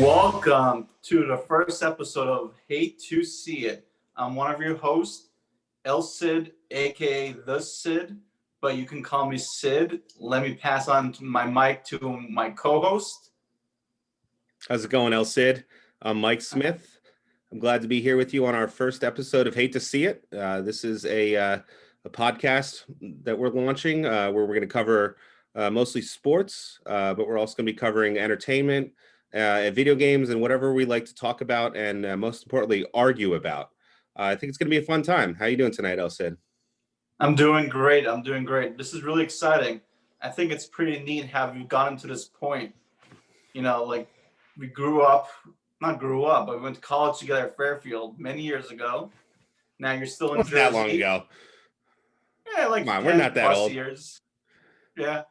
Welcome to the first episode of Hate to See It. I'm one of your hosts, El Cid, aka The Cid, but you can call me Sid. Let me pass on my mic to my co-host. How's it going, El Cid? I'm Mike Smith. I'm glad to be here with you on our first episode of Hate to See It. This is a podcast that we're launching where we're going to cover mostly sports, but we're also going to be covering entertainment, video games, and whatever we like to talk about, and most importantly, argue about. I think it's going to be a fun time. How are you doing tonight, El Cid? I'm doing great. This is really exciting. I think it's pretty neat how we've gotten to this point. You know, like we not grew up, but we went to college together at Fairfield many years ago. Now you're still in Wasn't Jersey. that long ago. Yeah, like Come on, 10 we're not that plus old. years. Yeah,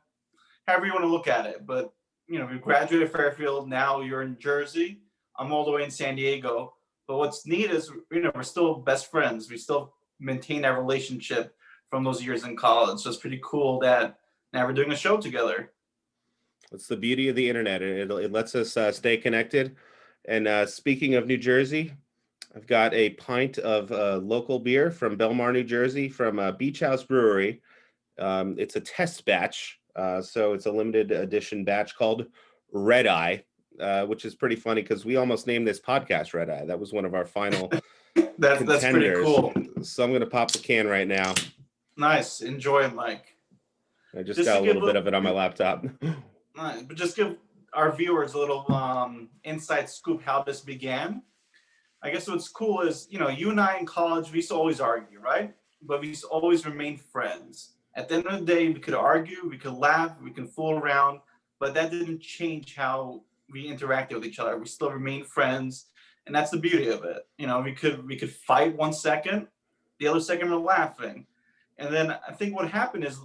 however you want to look at it. But, you know, we graduated Fairfield. Now you're in Jersey. I'm all the way in San Diego. But what's neat is, you know, we're still best friends. We still maintain that relationship from those years in college. So it's pretty cool that now we're doing a show together. It's the beauty of the internet. It lets us stay connected. And speaking of New Jersey, I've got a pint of local beer from Belmar, New Jersey, from Beach House Brewery. It's a test batch, so it's a limited edition batch called Red Eye, which is pretty funny because we almost named this podcast Red Eye. That was one of our final That's pretty contenders. cool. So I'm going to pop the can right now. Nice. Enjoy it, Mike. I just got a little bit of it on my laptop. Nice. But just give our viewers a little inside scoop how this began. I guess what's cool is, you know, you and I in college, we used to always argue, right? But we used to always remain friends. At the end of the day, we could argue, we could laugh, we can fool around, but that didn't change how we interacted with each other. We still remained friends, and that's the beauty of it. You know, we could fight 1 second, the other second we're laughing. And then I think what happened is,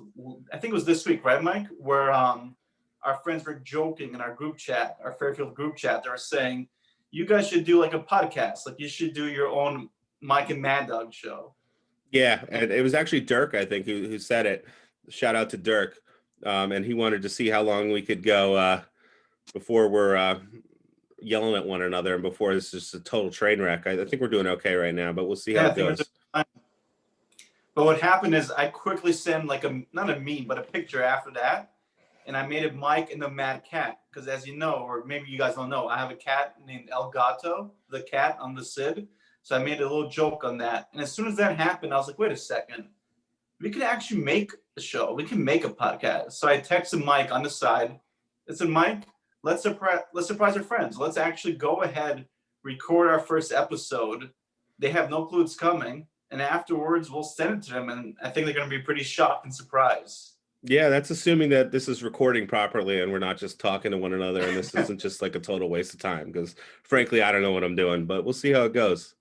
I think it was this week, right, Mike, where our friends were joking in our group chat, our Fairfield group chat. They were saying, you guys should do like a podcast. Like you should do your own Mike and Mad Dog show. Yeah, and it was actually Dirk, I think, who said it. Shout out to Dirk. And he wanted to see how long we could go before we're yelling at one another and before this is a total train wreck. I think we're doing okay right now, but we'll see how it goes. But what happened is I quickly sent like not a meme, but a picture after that. And I made it Mike and the Mad Cat. Because as you know, or maybe you guys don't know, I have a cat named El Gato, the cat. I'm the Cid. So I made a little joke on that. And as soon as that happened, I was like, wait a second. We could actually make a show. We can make a podcast. So I texted Mike on the side. I said, Mike, let's surprise our friends. Let's actually go ahead, record our first episode. They have no clue it's coming. And afterwards, we'll send it to them. And I think they're going to be pretty shocked and surprised. Yeah, that's assuming that this is recording properly and we're not just talking to one another and this isn't just like a total waste of time because frankly, I don't know what I'm doing, but we'll see how it goes.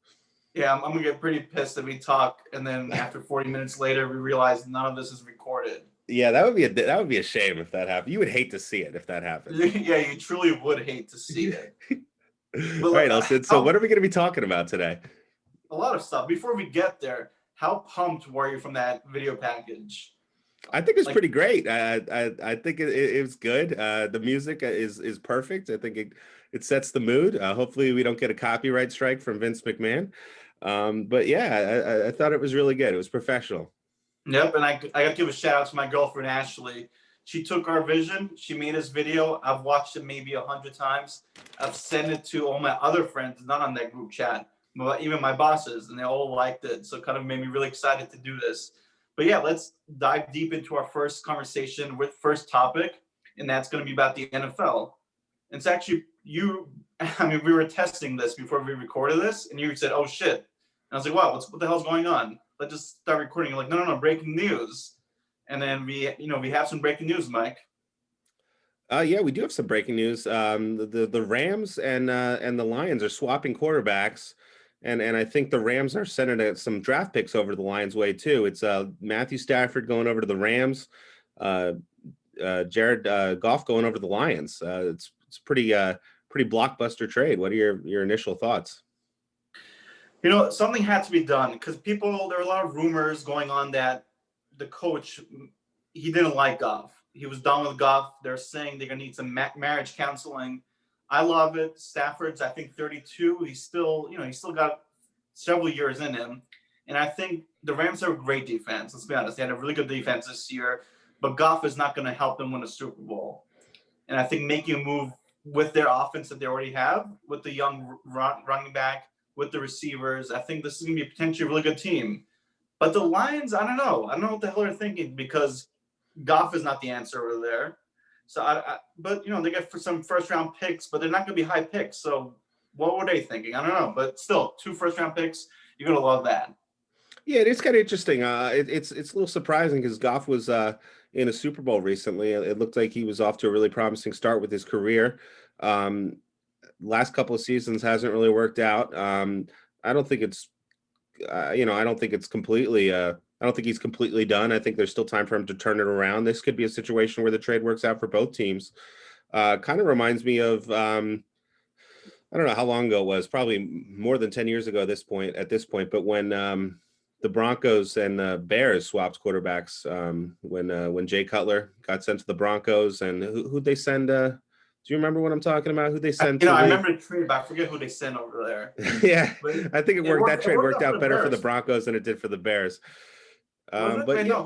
Yeah, I'm going to get pretty pissed that we talk and then after 40 minutes later, we realize none of this is recorded. Yeah, that would be a shame if that happened. You would hate to see it if that happened. Yeah, you truly would hate to see it. All right, Elson, so what are we going to be talking about today? A lot of stuff. Before we get there, how pumped were you from that video package? I think it's pretty great. I think it was good. The music is perfect. I think it sets the mood. Hopefully we don't get a copyright strike from Vince McMahon. But yeah, I thought it was really good. It was professional. Yep, and I got to give a shout out to my girlfriend, Ashley. She took our vision. She made this video. I've watched it maybe 100 times. I've sent it to all my other friends, not on that group chat, but even my bosses, and they all liked it. So it kind of made me really excited to do this. But yeah, let's dive deep into our first conversation with first topic, and that's going to be about the NFL. It's actually we were testing this before we recorded this, and you said, oh shit. And I was like, wow, what the hell's going on? Let's just start recording. You're like, no, breaking news. And then we have some breaking news, Mike. Yeah, we do have some breaking news. The Rams and the Lions are swapping quarterbacks. And I think the Rams are sending some draft picks over the Lions' way too. It's Matthew Stafford going over to the Rams, Jared Goff going over to the Lions. It's pretty blockbuster trade. What are your initial thoughts? You know, something had to be done because there were a lot of rumors going on that the coach, he didn't like Goff. He was done with Goff. They're saying they're gonna need some marriage counseling. I love it. Stafford's, I think, 32. He's still, he's still got several years in him. And I think the Rams are a great defense. Let's be honest. They had a really good defense this year, but Goff is not going to help them win a Super Bowl. And I think making a move with their offense that they already have, with the young running back, with the receivers, I think this is going to be potentially a really good team. But the Lions, I don't know. I don't know what the hell they're thinking because Goff is not the answer over there. So, but they get for some first-round picks, but they're not going to be high picks. So, what were they thinking? I don't know. But still, 2 first-round picks, you're going to love that. Yeah, it's kind of interesting. It's a little surprising because Goff was in a Super Bowl recently. It looked like he was off to a really promising start with his career. Last couple of seasons hasn't really worked out. I don't think it's, I don't think it's completely. I don't think he's completely done. I think there's still time for him to turn it around. This could be a situation where the trade works out for both teams. Kind of reminds me of. I don't know how long ago it was. Probably more than 10 years ago at this point. But when the Broncos and the Bears swapped quarterbacks when Jay Cutler got sent to the Broncos, and who'd they send? Do you remember what I'm talking about? Who they sent? I remember the trade, but I forget who they sent over there. Yeah, I think it worked. That trade worked out better Bears. for the Broncos than it did for the Bears. But yeah. No,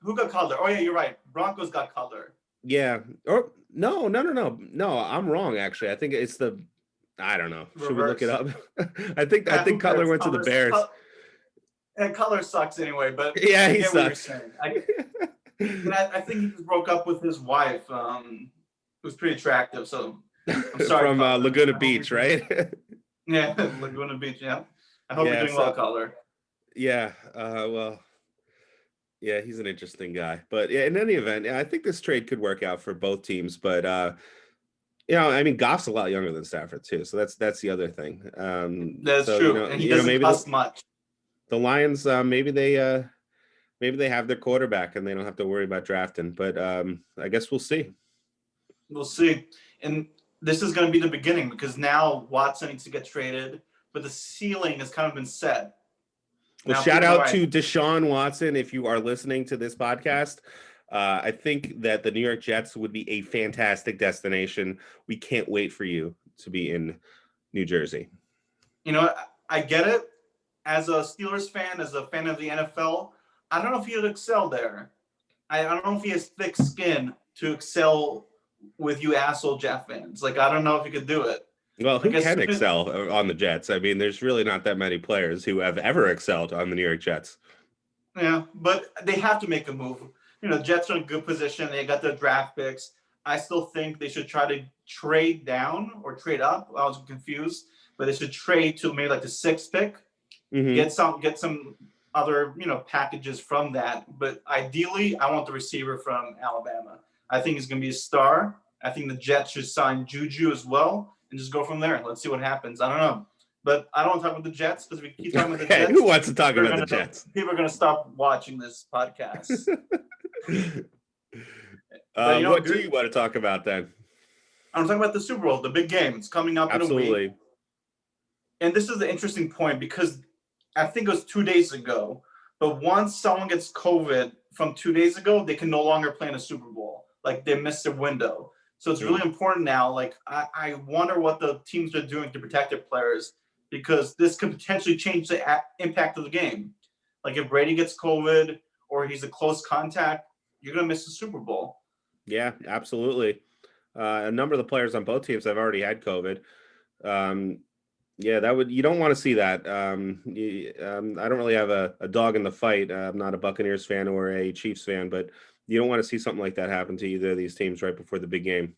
who got Cutler? Oh yeah, you're right. Broncos got Cutler. Yeah. Or no. I'm wrong. Actually, I think it's the. I don't know. Reverse. Should we look it up? I think Cutler went to the Bears. And Cutler sucks anyway, but yeah, he sucks. I think he just broke up with his wife, who's pretty attractive. So I'm sorry. From Laguna Beach, right? Yeah, Laguna Beach. Yeah. I hope you're doing well, Cutler. Yeah. Well. Yeah, he's an interesting guy. But yeah, in any event, I think this trade could work out for both teams. But I mean, Goff's a lot younger than Stafford too, so that's the other thing. That's true, and he doesn't cost much. The Lions, maybe they have their quarterback and they don't have to worry about drafting. But I guess we'll see. We'll see, and this is going to be the beginning because now Watson needs to get traded, but the ceiling has kind of been set. Well, shout out to Deshaun Watson if you are listening to this podcast. I think that the New York Jets would be a fantastic destination. We can't wait for you to be in New Jersey. I get it. As a Steelers fan, as a fan of the NFL, I don't know if he would excel there. I don't know if he has thick skin to excel with you asshole Jet fans. I don't know if he could do it. Well, who can excel on the Jets? I mean, there's really not that many players who have ever excelled on the New York Jets. Yeah, but they have to make a move. Jets are in a good position. They got their draft picks. I still think they should try to trade down or trade up. I was confused, but they should trade to maybe the 6th pick. Mm-hmm. Get some other packages from that. But ideally, I want the receiver from Alabama. I think he's going to be a star. I think the Jets should sign Juju as well and just go from there. Let's see what happens. I don't know. But I don't want to talk about the Jets because we keep talking about the Jets. Who wants to talk about the Jets? People are going to stop watching this podcast. What do you want to talk about then? I'm talking about the Super Bowl, the big game. It's coming up in a week. And this is the interesting point because I think it was 2 days ago. But once someone gets COVID from 2 days ago, they can no longer play in a Super Bowl. They missed their window. So it's really important now. I wonder what the teams are doing to protect their players because this could potentially change the impact of the game. If Brady gets COVID or he's a close contact, you're going to miss the Super Bowl. Yeah, absolutely. A number of the players on both teams have already had COVID. Yeah, you don't want to see that. I don't really have a dog in the fight. I'm not a Buccaneers fan or a Chiefs fan, but you don't want to see something like that happen to either of these teams right before the big game.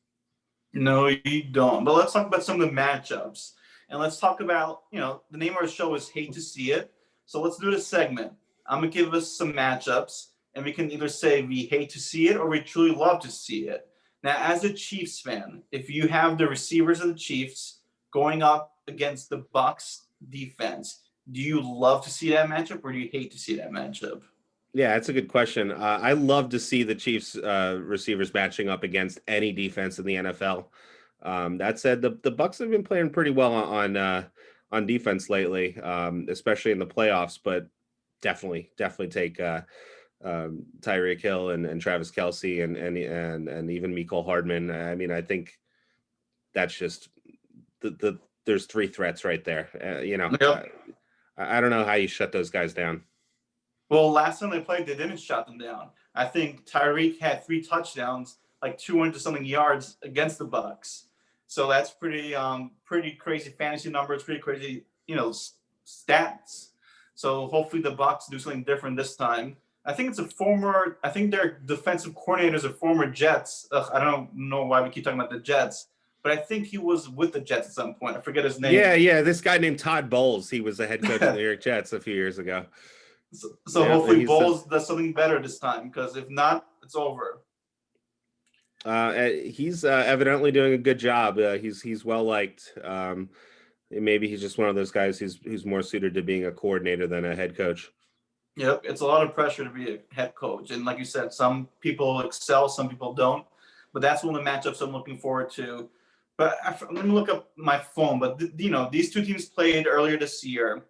No, you don't. But let's talk about some of the matchups. And let's talk about, the name of our show is Hate to See It. So let's do this segment. I'm going to give us some matchups, and we can either say we hate to see it or we truly love to see it. Now, as a Chiefs fan, if you have the receivers of the Chiefs going up against the Bucs defense, do you love to see that matchup or do you hate to see that matchup? Yeah, that's a good question. I love to see the Chiefs receivers matching up against any defense in the NFL. That said, the Bucs have been playing pretty well on defense lately, especially in the playoffs. But definitely take Tyreek Hill and Travis Kelce and even Mecole Hardman. I mean, I think that's just there's three threats right there. Yep. I don't know how you shut those guys down. Well, last time they played, they didn't shut them down. I think Tyreek had 3 touchdowns, like 200 something yards against the Bucks. So that's pretty crazy fantasy numbers, pretty crazy, stats. So hopefully the Bucks do something different this time. I think their defensive coordinator is a former Jets. I don't know why we keep talking about the Jets, but I think he was with the Jets at some point. I forget his name. Yeah. This guy named Todd Bowles. He was the head coach of the New York Jets a few years ago. So hopefully Bowles does something better this time, because if not, it's over. He's evidently doing a good job. He's well liked. Maybe he's just one of those guys who's more suited to being a coordinator than a head coach. Yep, it's a lot of pressure to be a head coach, and like you said, some people excel, some people don't. But that's one of the matchups I'm looking forward to. But let me look up my phone. But these two teams played earlier this year.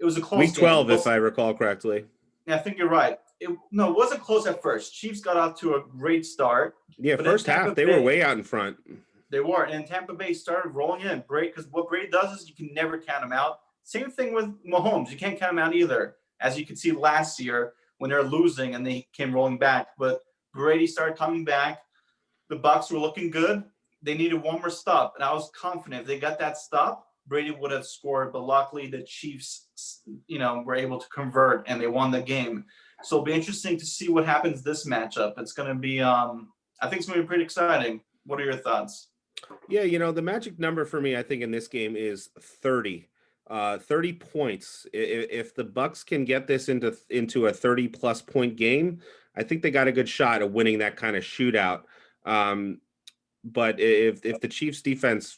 It was a close Week 12, game. if I recall correctly. Yeah, I think you're right. It wasn't close at first. Chiefs got off to a great start. Yeah, first half they were way out in front. They were, and Tampa Bay started rolling in. Because what Brady does is you can never count him out. Same thing with Mahomes. You can't count him out either, as you could see last year when they were losing and they came rolling back. But Brady started coming back. The Bucs were looking good. They needed one more stop, and I was confident if they got that stop, Brady would have scored. But luckily, the Chiefs, were able to convert, and they won the game. So it'll be interesting to see what happens this matchup. It's going to be, I think it's going to be pretty exciting. What are your thoughts? Yeah, the magic number for me, I think, in this game is 30. 30 points. If the Bucs can get this into a 30-plus point game, I think they got a good shot of winning that kind of shootout. But if the Chiefs defense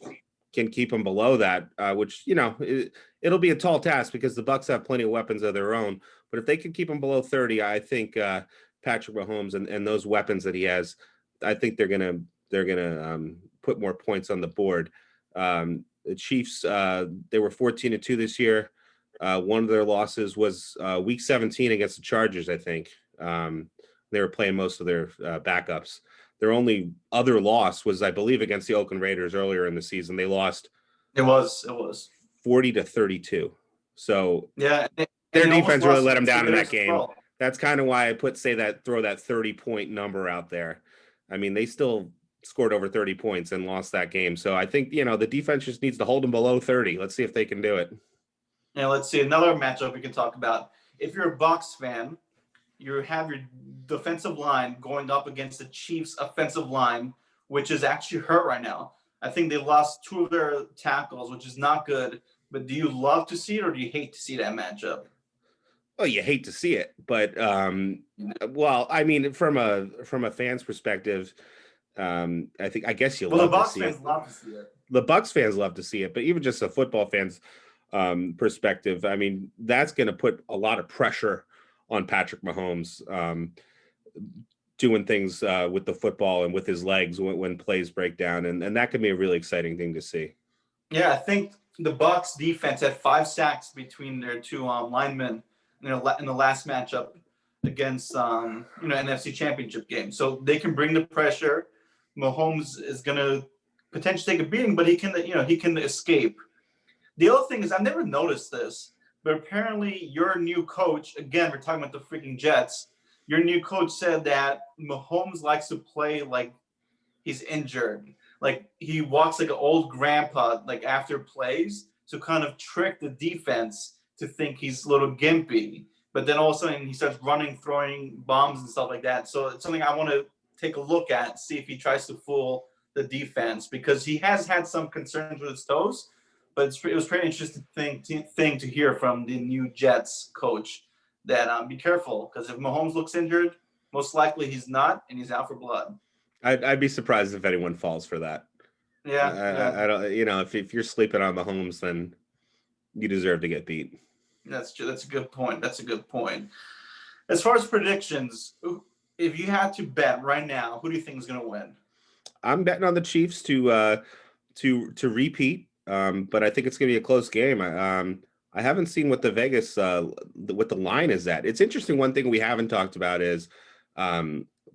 can keep them below that, which, it'll be a tall task because the Bucs have plenty of weapons of their own. But if they can keep them below 30, I think Patrick Mahomes and those weapons that he has, I think they're gonna put more points on the board. The Chiefs, they were 14-2 this year. One of their losses was week 17 against the Chargers, I think. They were playing most of their backups. Their only other loss was, I believe, against the Oakland Raiders earlier in the season. They lost. It was 40-32. So yeah, their defense really let them down in that game. Well. That's kind of why I throw that 30-point number out there. I mean, they still scored over 30 points and lost that game. So I think, the defense just needs to hold them below 30. Let's see if they can do it. Yeah, let's see. Another matchup we can talk about. If you're a Bucs fan, you have your defensive line going up against the Chiefs' offensive line, which is actually hurt right now. I think they lost 2 of their tackles, which is not good. But do you love to see it, or do you hate to see that matchup? Well, you hate to see it, but well, I mean, from a fan's perspective, I guess you love to see it. The Bucs fans love to see it. The Bucs fans love to see it, but even just a football fan's perspective, I mean, that's going to put a lot of pressure on Patrick Mahomes doing things with the football and with his legs when plays break down, and that could be a really exciting thing to see. Yeah, I think the Bucs defense had 5 sacks between their 2 linemen in the last matchup against NFC Championship game. So they can bring the pressure. Mahomes is going to potentially take a beating, but he can escape. The other thing is, I've never noticed this, but apparently your new coach, again, we're talking about the freaking Jets, your new coach said that Mahomes likes to play like he's injured. Like he walks like an old grandpa, like after plays, to kind of trick the defense to think he's a little gimpy. But then all of a sudden he starts running, throwing bombs and stuff like that. So it's something I want to take a look at, see if he tries to fool the defense, because he has had some concerns with his toes. But it was pretty interesting thing to hear from the new Jets coach, that be careful, because if Mahomes looks injured, most likely he's not, and he's out for blood. I'd be surprised if anyone falls for that. Yeah, I don't. If you're sleeping on Mahomes, then you deserve to get beat. That's a good point. As far as predictions, if you had to bet right now, who do you think is going to win? I'm betting on the Chiefs to repeat, but I think it's going to be a close game. I haven't seen what the Vegas what the line is at. It's interesting. One thing we haven't talked about is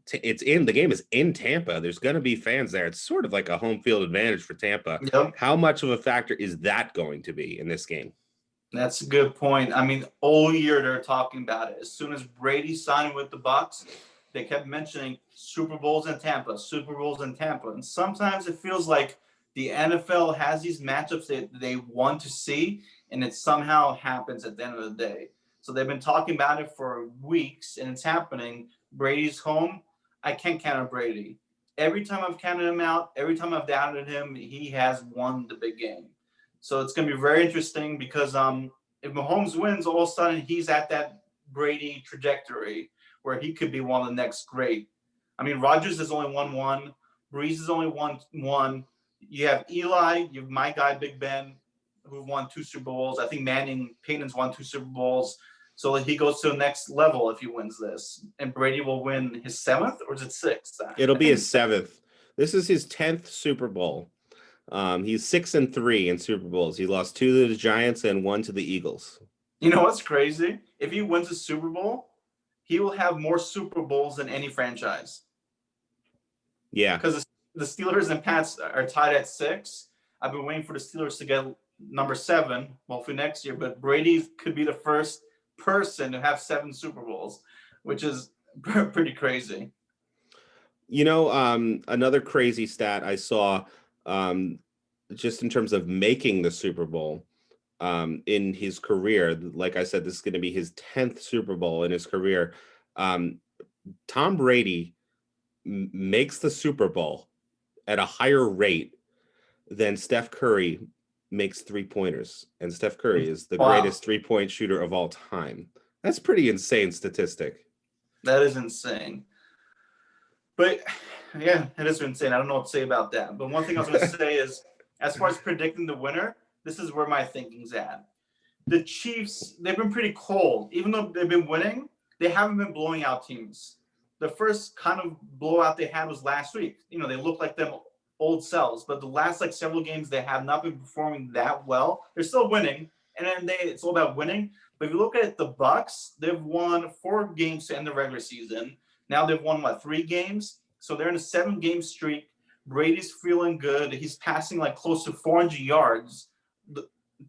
the game is in Tampa. There's going to be fans there. It's sort of like a home field advantage for Tampa. Yep. How much of a factor is that going to be in this game? That's a good point. I mean, all year they're talking about it. As soon as Brady signed with the Bucks, they kept mentioning Super Bowls in Tampa, Super Bowls in Tampa. And sometimes it feels like the NFL has these matchups that they want to see, and it somehow happens at the end of the day. So they've been talking about it for weeks, and it's happening. Brady's home. I can't count on Brady. Every time I've counted him out, every time I've doubted him, he has won the big game. So it's going to be very interesting because if Mahomes wins, all of a sudden he's at that Brady trajectory where he could be one of the next great. I mean, Rodgers has only won one. Breeze has only won one. You have Eli, you have my guy, Big Ben, who won 2 Super Bowls. I think Peyton's won 2 Super Bowls. So he goes to the next level if he wins this. And Brady will win his 7th, or is it 6th? It'll be his 7th. This is his 10th Super Bowl. He's 6-3 in Super Bowls. He lost 2 to the Giants and 1 to the Eagles. You know what's crazy? If he wins a Super Bowl, he will have more Super Bowls than any franchise. Yeah. Because the Steelers and Pats are tied at 6. I've been waiting for the Steelers to get number 7, hopefully next year. But Brady could be the first person to have 7 Super Bowls, which is pretty crazy. You know, another crazy stat I saw, just in terms of making the Super Bowl in his career. Like I said, this is going to be his 10th Super Bowl in his career. Tom Brady makes the Super Bowl at a higher rate than Steph Curry makes 3-pointers. And Steph Curry is the greatest 3-point shooter of all time. That's pretty insane statistic. That is insane. But yeah, it is insane. I don't know what to say about that. But one thing I was going to say is, as far as predicting the winner, this is where my thinking's at. The Chiefs, they've been pretty cold. Even though they've been winning, they haven't been blowing out teams. The first kind of blowout they had was last week. You know, they look like them old selves. But the last several games, they have not been performing that well. They're still winning, and then it's all about winning. But if you look at the Bucks, they've won 4 games to end the regular season. Now they've won, 3 games? So they're in a 7-game streak. Brady's feeling good. He's passing close to 400 yards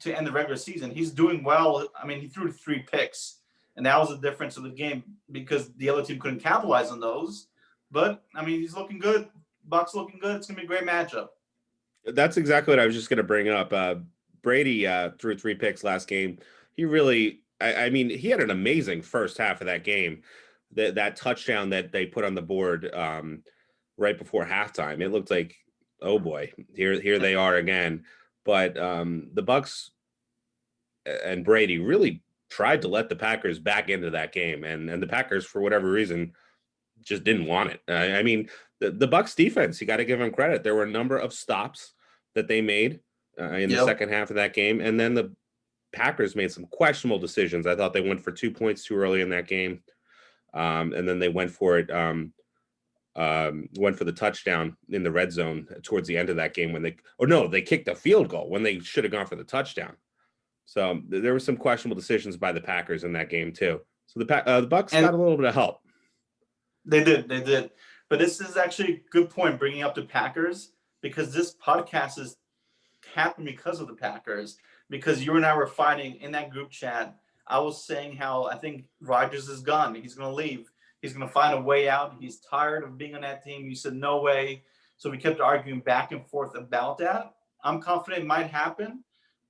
to end the regular season. He's doing well. I mean, he threw 3 picks, and that was the difference of the game because the other team couldn't capitalize on those. But, I mean, he's looking good. Bucks looking good. It's going to be a great matchup. That's exactly what I was just going to bring up. Brady threw 3 picks last game. He really, I mean, he had an amazing first half of that game. That touchdown that they put on the board right before halftime, it looked like, oh boy, here they are again. But the Bucks and Brady really tried to let the Packers back into that game, and the Packers, for whatever reason, just didn't want it. I mean, the Bucks defense, you got to give them credit. There were a number of stops that they made in the second half of that game, and then the Packers made some questionable decisions. I thought they went for 2 points too early in that game. And then they went for it, went for the touchdown in the red zone towards the end of that game they kicked a field goal when they should have gone for the touchdown. So there were some questionable decisions by the Packers in that game too. So the Bucks got a little bit of help. They did. But this is actually a good point bringing up the Packers, because this podcast is happened because of the Packers, because you and I were fighting in that group chat. I was saying how I think Rodgers is gone. He's going to leave. He's going to find a way out. He's tired of being on that team. You said, no way. So we kept arguing back and forth about that. I'm confident it might happen.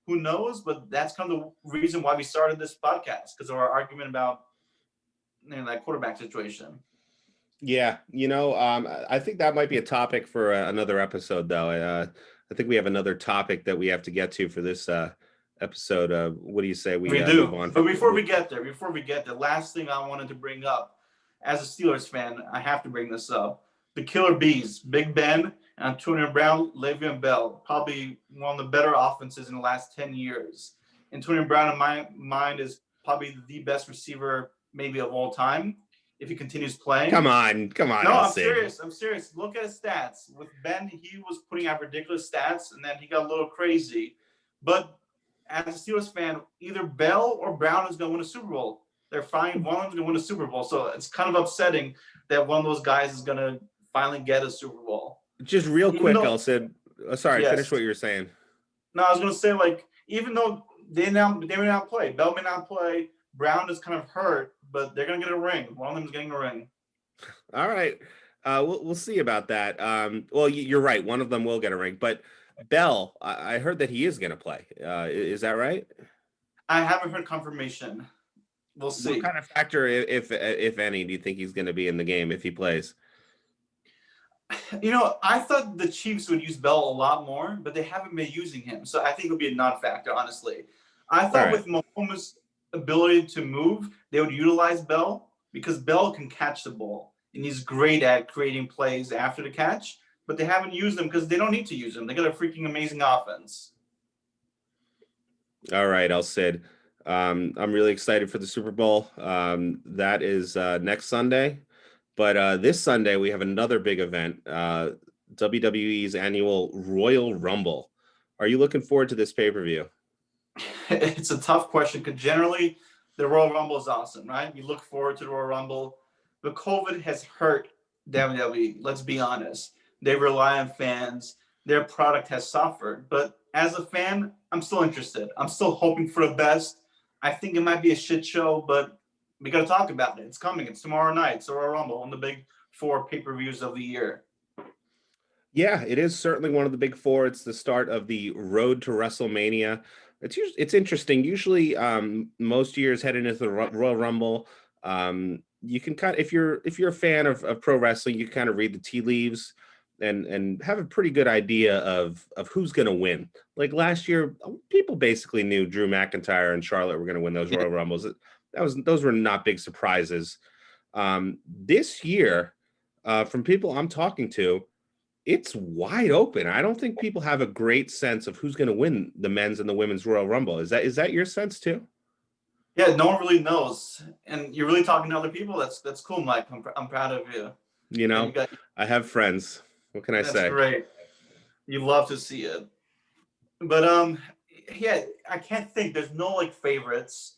Who knows? But that's kind of the reason why we started this podcast, because of our argument about that quarterback situation. Yeah. I think that might be a topic for another episode, though. I think we have another topic that we have to get to for this episode. What do you say we do? Move on? But before we get there, last thing I wanted to bring up, as a Steelers fan, I have to bring this up. The Killer Bees, Big Ben, Antonio Brown, Le'Veon Bell, probably one of the better offenses in the last 10 years. Antonio Brown, in my mind, is probably the best receiver maybe of all time if he continues playing. Come on. No, I'm serious. Look at his stats. With Ben, he was putting out ridiculous stats, and then he got a little crazy. But as a Steelers fan, either Bell or Brown is going to win a Super Bowl. They're fine. One of them's gonna win a Super Bowl, so it's kind of upsetting that one of those guys is gonna finally get a Super Bowl. Just real Even quick, though, Elson. Sorry, finish yes. what you were saying. No, I was gonna say, like, even though they may not play, Bell may not play, Brown is kind of hurt, but they're gonna get a ring. One of them is getting a ring. All right. We'll see about that. Well, you're right. One of them will get a ring, but Bell, I heard that he is going to play. Is that right? I haven't heard confirmation. We'll see. What kind of factor, if any, do you think he's going to be in the game if he plays? You know, I thought the Chiefs would use Bell a lot more, but they haven't been using him. So I think it'll be a non-factor, honestly. I thought with Mahomes' ability to move, they would utilize Bell because Bell can catch the ball and he's great at creating plays after the catch, but they haven't used him because they don't need to use him. They got a freaking amazing offense. All right, El Cid. I'm really excited for the Super Bowl. That is next Sunday. But this Sunday, we have another big event, WWE's annual Royal Rumble. Are you looking forward to this pay-per-view? It's a tough question because generally the Royal Rumble is awesome, right? You look forward to the Royal Rumble. But COVID has hurt WWE. Let's be honest. They rely on fans. Their product has suffered. But as a fan, I'm still interested. I'm still hoping for the best. I think it might be a shit show, but we got to talk about it. It's coming. It's tomorrow night. It's the Royal Rumble, one of the big 4 pay-per-views of the year. Yeah, it is certainly one of the big 4. It's the start of the road to WrestleMania. It's interesting. Usually, most years heading into the Royal Rumble, you can kind of, if you're a fan of pro wrestling, you kind of read the tea leaves and have a pretty good idea of who's going to win. Like last year, people basically knew Drew McIntyre and Charlotte were going to win those Royal Rumbles. Those were not big surprises. This year, from people I'm talking to, it's wide open. I don't think people have a great sense of who's going to win the men's and the women's Royal Rumble. Is that your sense too? Yeah, no one really knows, and you're really talking to other people. That's cool, Mike. I'm proud of you. You know, I have friends. What can I say? That's great. You love to see it, but yeah, I can't think. There's no like favorites,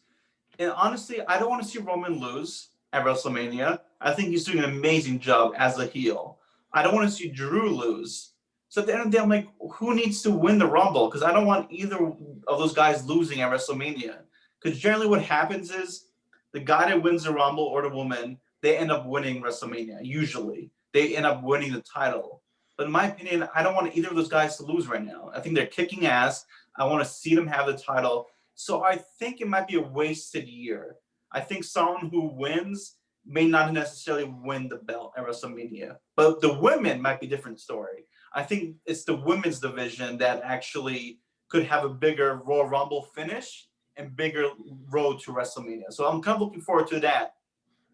and honestly, I don't want to see Roman lose at WrestleMania. I think he's doing an amazing job as a heel. I don't want to see Drew lose. So at the end of the day, I'm like, who needs to win the Rumble? Because I don't want either of those guys losing at WrestleMania. Because generally what happens is the guy that wins the Rumble or the woman, they end up winning WrestleMania. Usually. They end up winning the title. But in my opinion, I don't want either of those guys to lose right now. I think they're kicking ass. I want to see them have the title. So I think it might be a wasted year. I think someone who wins may not necessarily win the belt at WrestleMania. But the women might be a different story. I think it's the women's division that actually could have a bigger Royal Rumble finish and bigger road to WrestleMania. So I'm kind of looking forward to that.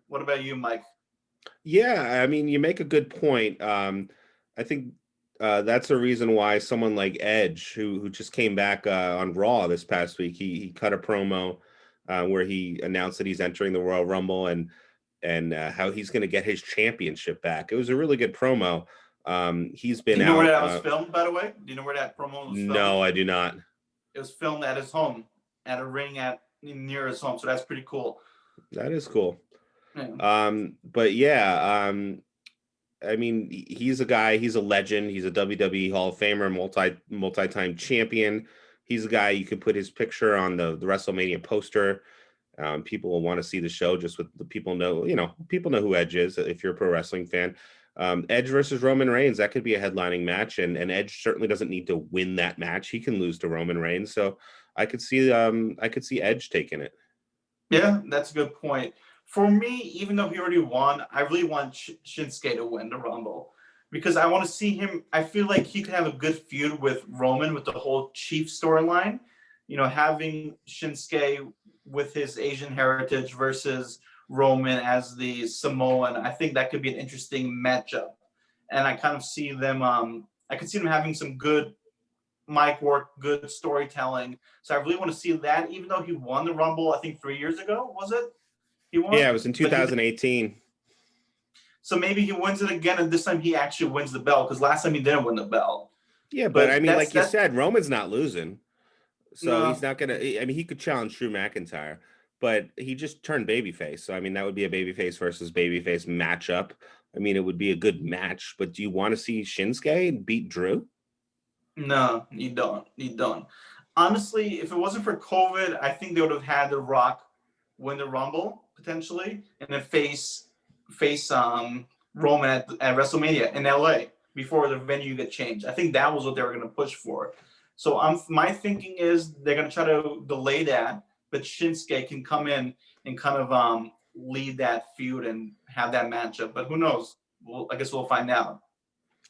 What about you, Mike? Yeah, I mean, you make a good point. I think that's the reason why someone like Edge, who just came back on Raw this past week, he cut a promo where he announced that he's entering the Royal Rumble and how he's going to get his championship back. It was a really good promo. He's been out. Do you know where that was filmed, by the way? Do you know where that promo was filmed? No, I do not. It was filmed at his home, at a ring near his home. So that's pretty cool. That is cool. Yeah. But yeah, I mean, he's a legend. He's a WWE Hall of Famer, multi-time champion. He's a guy you could put his picture on the WrestleMania poster. People will want to see the show just with the people know who Edge is if you're a pro wrestling fan. Edge versus Roman Reigns, that could be a headlining match, and Edge certainly doesn't need to win that match. He can lose to Roman Reigns, so I could see Edge taking it. Yeah, that's a good point. For me, even though he already won, I really want Shinsuke to win the Rumble because I want to see him. I feel like he could have a good feud with Roman with the whole Chief storyline. You know, having Shinsuke with his Asian heritage versus Roman as the Samoan, I think that could be an interesting matchup. And I kind of see them, I could see them having some good mic work, good storytelling. So I really want to see that, even though he won the Rumble, I think 3 years ago, was it? He won? Yeah, it was in 2018. So maybe he wins it again, and this time he actually wins the belt, because last time he didn't win the belt. Yeah, but I mean, like you said, Roman's not losing. So he's not going to, I mean, he could challenge Drew McIntyre. but he just turned babyface. So I mean, that would be a babyface versus babyface matchup. I mean, it would be a good match. But do you want to see Shinsuke beat Drew? No, you don't. You don't. Honestly, if it wasn't for COVID, I think they would have had The Rock win the Rumble potentially, and then face Roman at WrestleMania in LA before the venue get changed. I think that was what they were going to push for. So my thinking is they're going to try to delay that, but Shinsuke can come in and kind of lead that feud and have that matchup. But who knows? I guess we'll find out.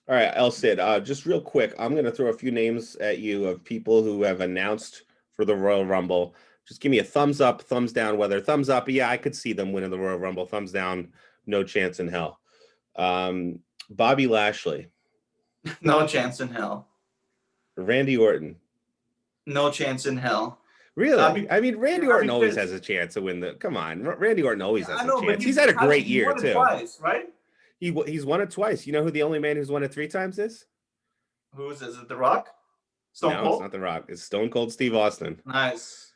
All right, El Cid, just real quick, I'm going to throw a few names at you of people who have announced for the Royal Rumble. Just give me a thumbs up, thumbs down, whether thumbs up, yeah, I could see them winning the Royal Rumble. Thumbs down, no chance in hell. Bobby Lashley. No chance in hell. Randy Orton. No chance in hell. Really? I mean, Randy Orton always has a chance to win the. Come on, Randy Orton always has a chance. He's had a great year too. Twice, right? He's won it twice. You know who the only man who's won it 3 times is? Who is it? Is it The Rock? Stone Cold? No, it's not The Rock. It's Stone Cold Steve Austin. Nice.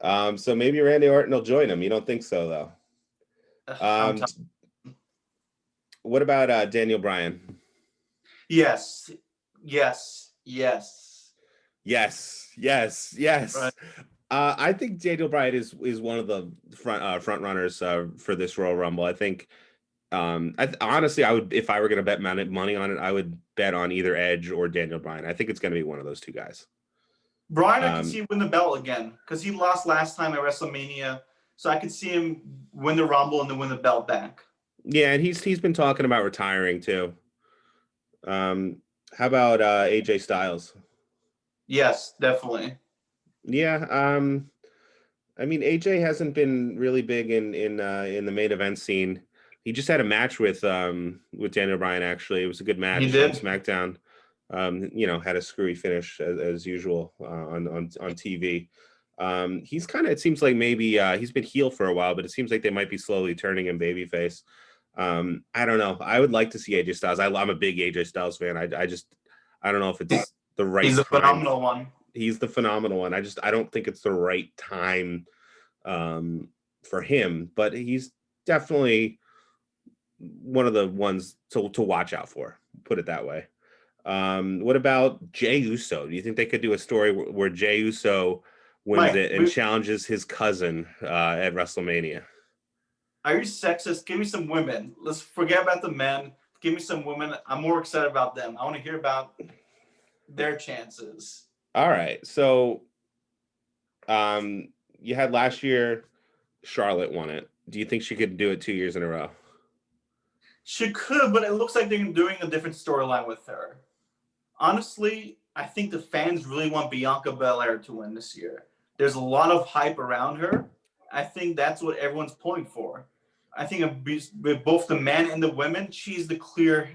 So maybe Randy Orton will join him. You don't think so, though? What about Daniel Bryan? Yes. Yes. Yes. Yes. Yes. Yes. Right. I think Daniel Bryan is one of the front runners for this Royal Rumble. I think. Honestly, I would, if I were going to bet money on it, I would bet on either Edge or Daniel Bryan. I think it's going to be one of those two guys. Bryan, I can see him win the belt again because he lost last time at WrestleMania. So I could see him win the Rumble and then win the belt back. Yeah, and he's been talking about retiring too. How about AJ Styles? Yes, definitely. Yeah, I mean AJ hasn't been really big in the main event scene. He just had a match with Daniel Bryan. Actually, it was a good match. He did. On SmackDown. Had a screwy finish as usual on TV. He's kind of. It seems like maybe he's been heel for a while, but it seems like they might be slowly turning him babyface. I don't know. I would like to see AJ Styles. I'm a big AJ Styles fan. I don't know if it's the right. He's a phenomenal one. He's the phenomenal one. I don't think it's the right time for him, but he's definitely one of the ones to watch out for, put it that way. What about Jey Uso? Do you think they could do a story where Jey Uso wins it and challenges his cousin at WrestleMania? Are you sexist? Give me some women. Let's forget about the men. Give me some women. I'm more excited about them. I want to hear about their chances. All right. So you had last year, Charlotte won it. Do you think she could do it 2 years in a row? She could, but it looks like they're doing a different storyline with her. Honestly, I think the fans really want Bianca Belair to win this year. There's a lot of hype around her. I think that's what everyone's pulling for. I think with both the men and the women, she's the clear,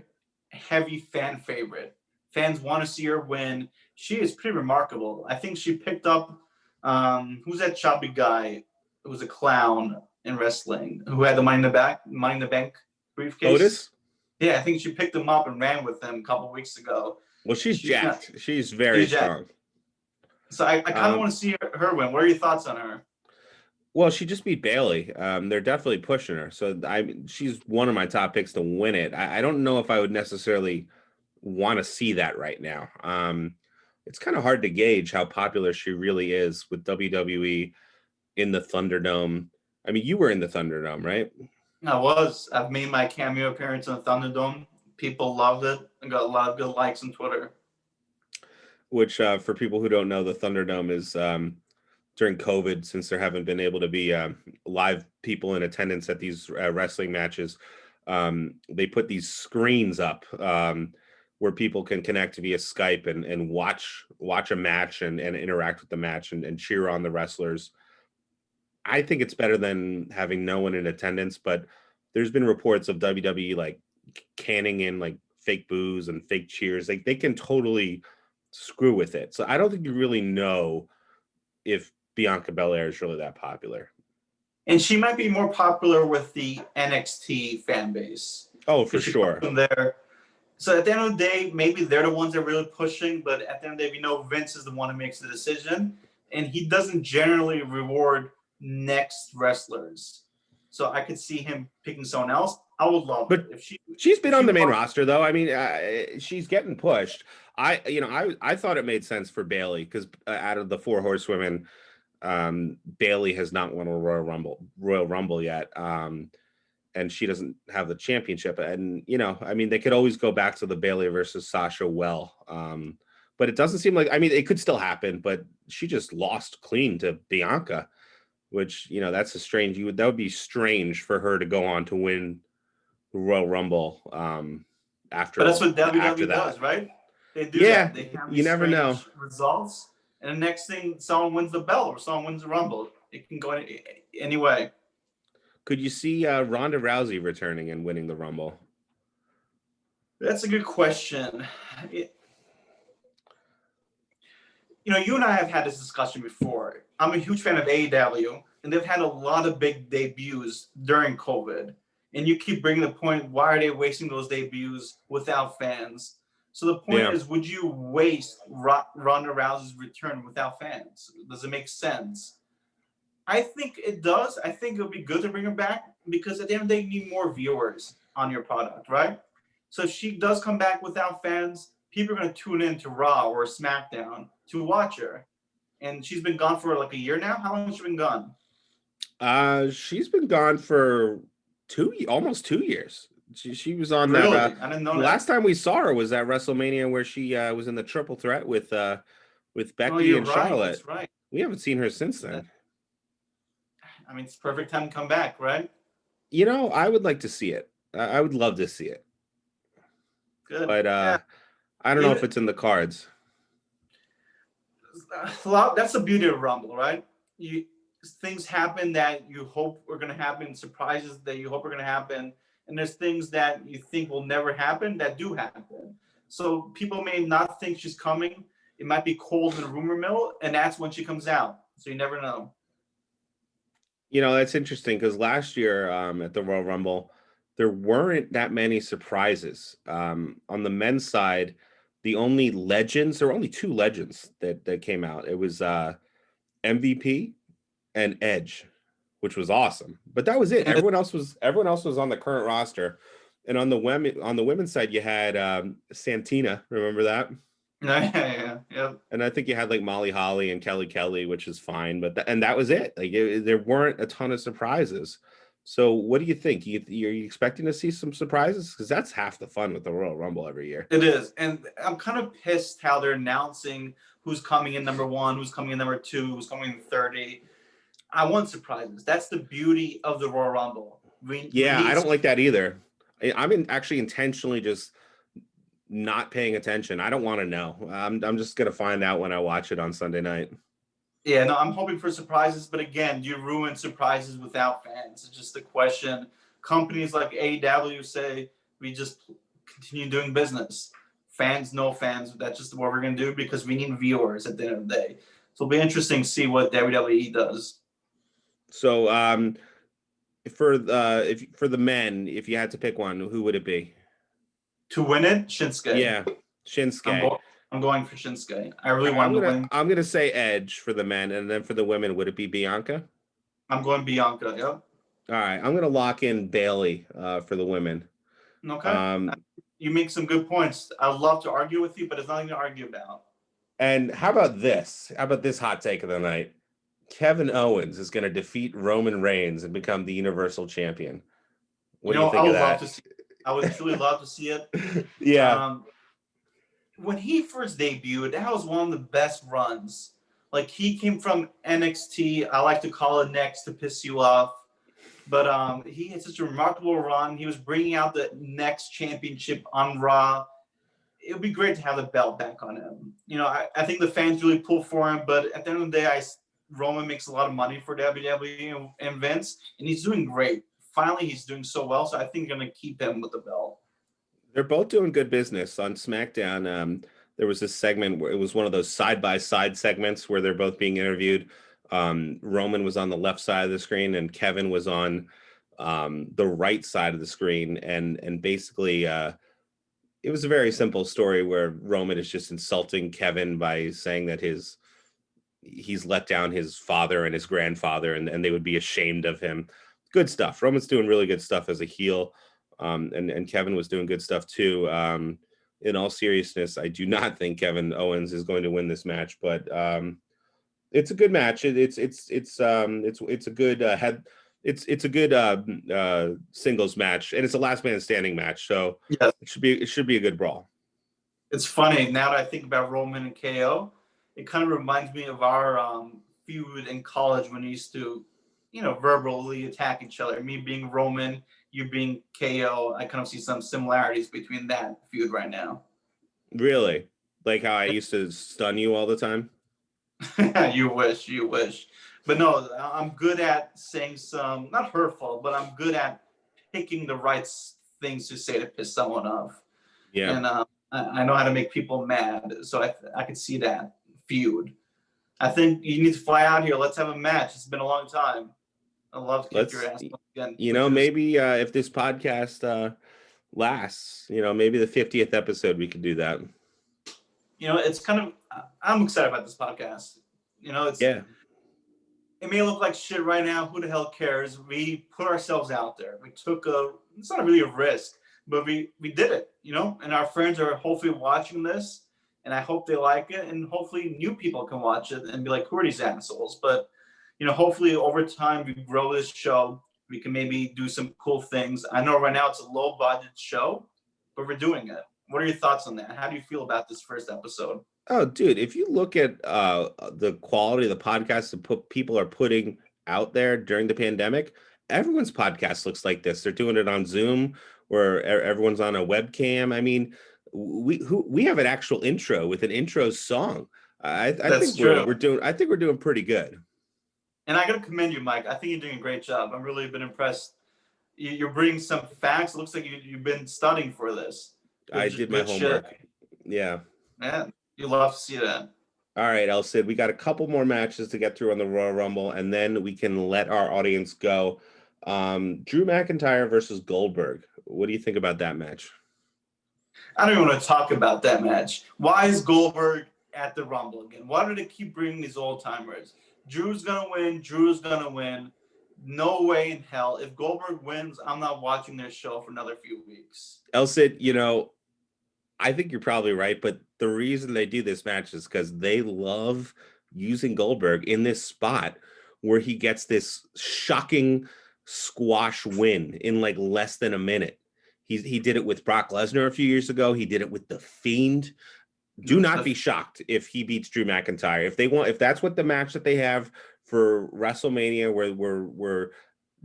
heavy fan favorite. Fans want to see her win. She is pretty remarkable. I think she picked up, who's that chubby guy who was a clown in wrestling, who had the Money in the Bank briefcase? Otis? Yeah, I think she picked him up and ran with him a couple weeks ago. Well, she's jacked. She's very strong. So I kind of want to see her win. What are your thoughts on her? Well, she just beat Bayley. They're definitely pushing her. So she's one of my top picks to win it. I don't know if I would necessarily want to see that right now. It's kind of hard to gauge how popular she really is with WWE in the Thunderdome. I mean, you were in the Thunderdome, right? I was. I've made my cameo appearance in the Thunderdome. People loved it. I got a lot of good likes on Twitter. Which, for people who don't know, the Thunderdome is during COVID, since there haven't been able to be live people in attendance at these wrestling matches. They put these screens up where people can connect via Skype and watch a match and interact with the match and cheer on the wrestlers. I think it's better than having no one in attendance, but there's been reports of WWE like canning in like fake boos and fake cheers. Like they can totally screw with it. So I don't think you really know if Bianca Belair is really that popular. And she might be more popular with the NXT fan base. Oh, for sure. From there. So at the end of the day, maybe they're the ones that are really pushing, but at the end of the day, we know Vince is the one who makes the decision. And he doesn't generally reward next wrestlers. So I could see him picking someone else. I would love But it if she's been on the main won. roster though. I mean, she's getting pushed. I thought it made sense for Bailey because out of the four horsewomen, Bailey has not won a Royal Rumble yet. And she doesn't have the championship. And, I mean, they could always go back to the Bailey versus Sasha well. But it doesn't seem like, I mean, it could still happen, but she just lost clean to Bianca, which, that's that would be strange for her to go on to win the Royal Rumble after. But that's what after WWE that. does, right? They do Yeah, that. They have you these never strange know. results. And the next thing, someone wins the belt or someone wins the Rumble. It can go any way. Could you see Ronda Rousey returning and winning the Rumble? That's a good question. You and I have had this discussion before. I'm a huge fan of AEW, and they've had a lot of big debuts during COVID. And you keep bringing the point, why are they wasting those debuts without fans? So the point is, would you waste Ronda Rousey's return without fans? Does it make sense? I think it does. I think it would be good to bring her back because at the end of the day, you need more viewers on your product, right? So if she does come back without fans, people are going to tune in to Raw or SmackDown to watch her. And she's been gone for like a year now. How long has she been gone? She's been gone for almost 2 years. She was on really? that. I didn't know the that. last time we saw her was at WrestleMania where she was in the triple threat with Becky and Charlotte. That's right. We haven't seen her since then. I mean, it's perfect time to come back, right? I would like to see it. I would love to see it. Good. But I don't know if it's in the cards. That's the beauty of Rumble, right? Things happen that you hope are going to happen, surprises that you hope are going to happen, and there's things that you think will never happen that do happen. So people may not think she's coming. It might be cold in the rumor mill, and that's when she comes out. So you never know. That's interesting because last year at the Royal Rumble, there weren't that many surprises. On the men's side, there were only two legends that came out. It was MVP and Edge, which was awesome. But that was it. Everyone else was on the current roster. And on the women's side, you had Santina. Remember that? Yeah. And I think you had like Molly Holly and Kelly, which is fine. But that was it. Like there weren't a ton of surprises. So what do you think? Are you expecting to see some surprises? Because that's half the fun with the Royal Rumble every year. It is. And I'm kind of pissed how they're announcing who's coming in number 1, who's coming in number 2, who's coming in 30. I want surprises. That's the beauty of the Royal Rumble. I don't like that either. I'm actually intentionally just not paying attention. I don't want to know. I'm just going to find out when I watch it on Sunday night. Yeah, no, I'm hoping for surprises, but again, you ruin surprises without fans. It's just a question. Companies like AEW say we just continue doing business. Fans, no fans. That's just what we're going to do because we need viewers at the end of the day. So it'll be interesting to see what WWE does. So for the men, if you had to pick one, who would it be? To win it, Shinsuke. Yeah, Shinsuke. I'm going for Shinsuke. I really want to win. I'm gonna say Edge for the men, and then for the women, would it be Bianca? I'm going Bianca. Yep. All right, I'm gonna lock in Bailey for the women. Okay. You make some good points. I'd love to argue with you, but there's nothing to argue about. And how about this? How about this hot take of the night? Kevin Owens is going to defeat Roman Reigns and become the Universal Champion. What do you think of that? I would truly love to see it. Yeah. When he first debuted, that was one of the best runs. Like he came from NXT. I like to call it next to piss you off. But he had such a remarkable run. He was bringing out the next championship on Raw. It would be great to have the belt back on him. I think the fans really pull for him. But at the end of the day, Roman makes a lot of money for WWE and Vince, and he's doing great. Finally, he's doing so well, so I think they're going to keep him with the belt. They're both doing good business. On SmackDown, there was this segment where it was one of those side-by-side segments where they're both being interviewed. Roman was on the left side of the screen, and Kevin was on the right side of the screen. And basically, it was a very simple story where Roman is just insulting Kevin by saying that his he's let down his father and his grandfather, and they would be ashamed of him. Good stuff. Roman's doing really good stuff as a heel, and Kevin was doing good stuff too. In all seriousness, I do not think Kevin Owens is going to win this match, but it's a good match. It's a good it's a good singles match, and it's a last man standing match, so Yes. it should be a good brawl. It's funny now that I think about Roman and KO. It kind of reminds me of our feud in college when we used to, verbally attack each other. Me being Roman, you being KO. I kind of see some similarities between that feud right now. Really, like how I used to stun you all the time. You wish. But no, I'm good at saying some not hurtful, but I'm good at picking the right things to say to piss someone off. Yeah. And I know how to make people mad, so I could see that feud. I think you need to fly out here. Let's have a match. It's been a long time. I'd love to kick your ass again. Maybe if this podcast lasts, maybe the 50th episode, we could do that. It's kind of, I'm excited about this podcast. It may look like shit right now. Who the hell cares? We put ourselves out there. We took it's not really a risk, but we did it, and our friends are hopefully watching this, and I hope they like it, and hopefully new people can watch it and be like, who are these assholes? But, hopefully over time we grow this show. We can maybe do some cool things. I know right now it's a low budget show, but we're doing it. What are your thoughts on that? How do you feel about this first episode? Oh, dude, if you look at the quality of the podcasts that people are putting out there during the pandemic, everyone's podcast looks like this. They're doing it on Zoom, where everyone's on a webcam. I mean, we have an actual intro with an intro song. I think we're doing pretty good. And I gotta commend you, Mike. I think you're doing a great job. I've really been impressed. You're bringing some facts. It looks like you've been studying for this. I did my homework. Yeah. Man, you love to see that. All right, El Cid, we got a couple more matches to get through on the Royal Rumble, and then we can let our audience go. Drew McIntyre versus Goldberg. What do you think about that match? I don't even want to talk about that match. Why is Goldberg at the Rumble again? Why do they keep bringing these old timers? Drew's gonna win. No way in hell. If Goldberg wins, I'm not watching their show for another few weeks. El Cid, I think you're probably right, but the reason they do this match is because they love using Goldberg in this spot where he gets this shocking squash win in like less than a minute. He did it with Brock Lesnar a few years ago. He did it with The Fiend. Do not be shocked if he beats Drew McIntyre. If that's what the match that they have for WrestleMania, where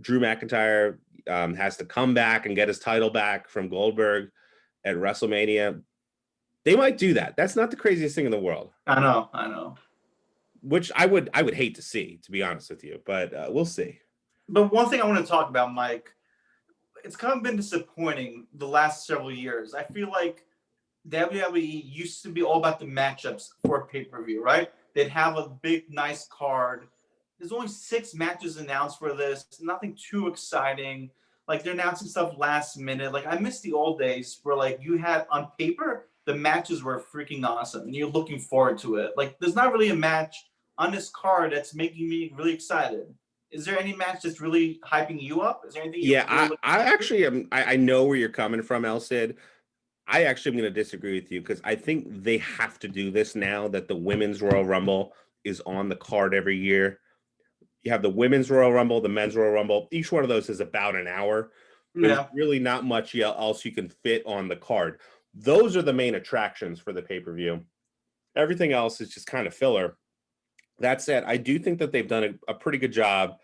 Drew McIntyre has to come back and get his title back from Goldberg at WrestleMania, they might do that. That's not the craziest thing in the world. I know. Which I would hate to see, to be honest with you, but we'll see. But one thing I want to talk about, Mike, it's kind of been disappointing the last several years. I feel like WWE used to be all about the matchups for pay-per-view, right? They'd have a big, nice card. There's only 6 matches announced for this. Nothing too exciting. Like, they're announcing stuff last minute. Like, I miss the old days where, like, you had on paper, the matches were freaking awesome, and you're looking forward to it. Like, there's not really a match on this card that's making me really excited. Is there any match that's really hyping you up? Is there anything? Yeah, I actually am. I know where you're coming from, El Cid. I actually am going to disagree with you because I think they have to do this now that the Women's Royal Rumble is on the card every year. You have the Women's Royal Rumble, the Men's Royal Rumble. Each one of those is about an hour. There's really not much else you can fit on the card. Those are the main attractions for the pay-per-view. Everything else is just kind of filler. That said, I do think that they've done a pretty good job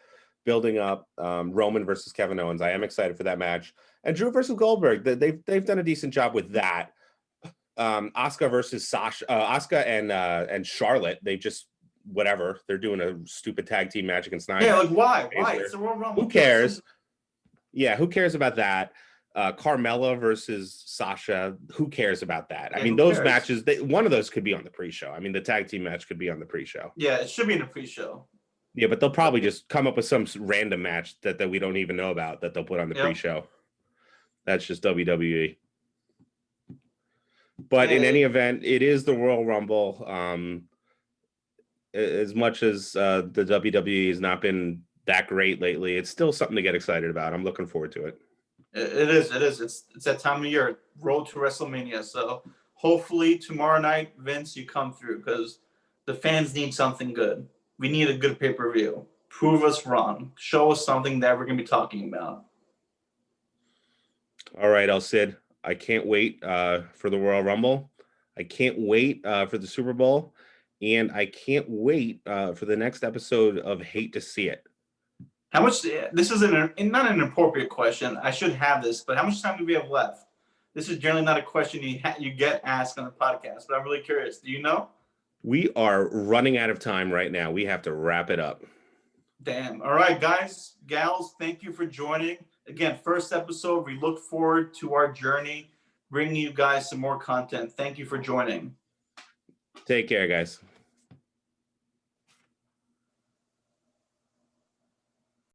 building up Roman versus Kevin Owens. I am excited for that match. And Drew versus Goldberg, they've done a decent job with that. Asuka versus Sasha, Asuka and Charlotte, they just whatever. They're doing a stupid tag team match against Nia. Yeah, like why? It's a Royal Rumble. Who cares? Yeah, who cares about that? Carmella versus Sasha, who cares about that? I mean, those matches, one of those could be on the pre-show. I mean, the tag team match could be on the pre-show. Yeah, it should be in the pre-show. Yeah, but they'll probably just come up with some random match that we don't even know about that they'll put on the pre-show. That's just WWE. But in any event, it is the Royal Rumble. as much as the WWE has not been that great lately, it's still something to get excited about. I'm looking forward to it. It is. It is. It's that time of year. Road to WrestleMania. So hopefully tomorrow night, Vince, you come through because the fans need something good. We need a good pay-per-view. Prove us wrong. Show us something that we're gonna be talking about. All right, El Cid. I can't wait for the Royal Rumble. I can't wait for the Super Bowl, and I can't wait for the next episode of Hate to See It. How much? This is not an appropriate question. I should have this, but how much time do we have left? This is generally not a question you get asked on the podcast, but I'm really curious. Do you know? We are running out of time right now. We have to wrap it up. Damn. All right, guys, gals, thank you for joining. Again, first episode. We look forward to our journey, bringing you guys some more content. Thank you for joining. Take care, guys.